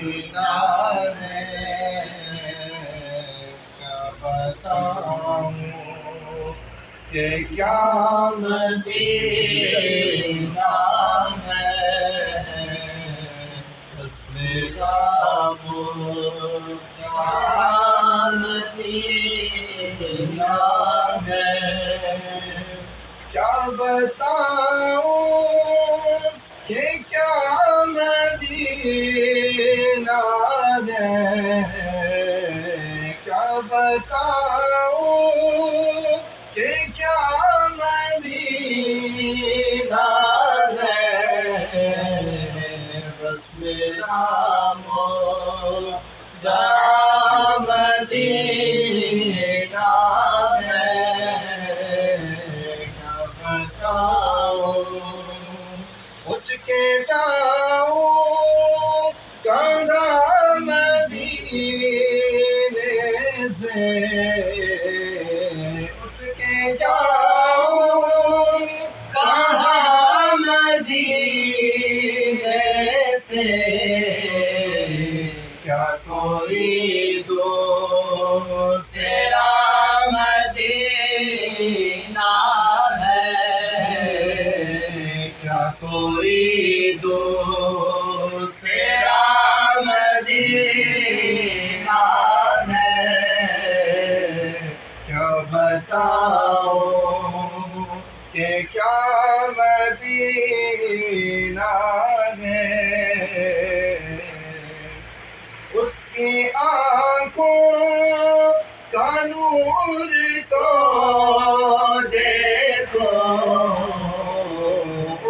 ہے، کیا بتاؤں کہ کیا مدینہ ہے، بس میرا مدینہ ہے، کیا بتاؤں کہ کیا مدینہ ہے، کیا بتاؤں کہ کیا مدینہ ہے، بس میرا مدینہ ہے، کیا بتاؤں اٹھ کے جاؤں کہاں مدینے سے، اٹھ کے جاؤں کہاں مدینے سے، کیا کوئی دوسرا مدینہ ہے، کیا کوئی دوسرا مدینہ ہے، کیا بتاؤں کہ کیا مدینہ ہے، اس کی آنکھوں کا نور تو دیکھو،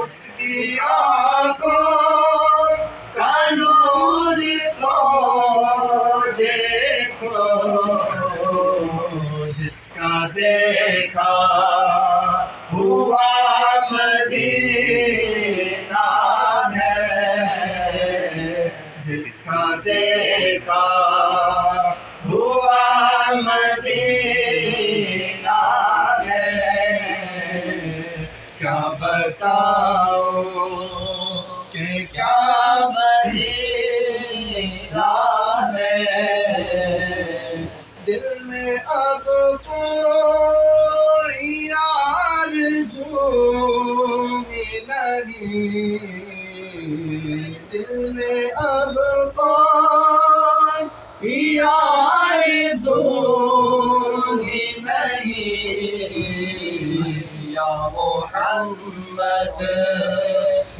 اس کی آنکھوں کا نور تو دیکھو، جس کا دیکھا ہوا مدینہ ہے، جس کا دیکھا ہوا مدینہ ہے، کیا بتاؤں کہ کیا مدینہ ہے، دل میں اب کوئی آرزو نہیں، دل میں اب کوئی آرزو نہیں، یا محمد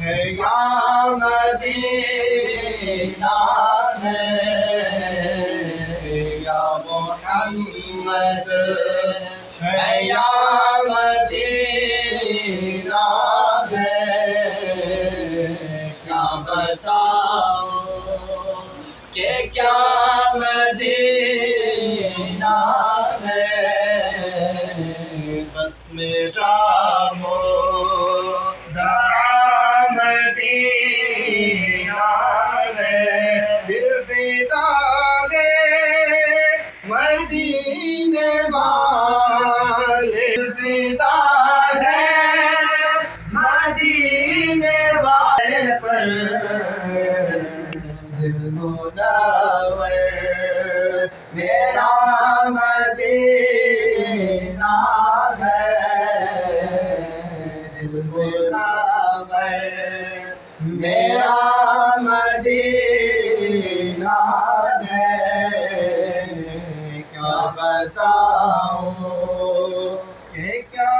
ہے یا مدینہ ہے، یا محمد ہے یا مدینہ ہے، کیا بتاؤں کہ کیا مدینہ ہے، بس میرا مدینہ ہے، دل فدا ہے مدینے والے، فدا ہے مدینے والے پر، دل منور میرا مدینہ ہے، دل منور میرا مدینہ ہے، کیا بتاؤں کہ کیا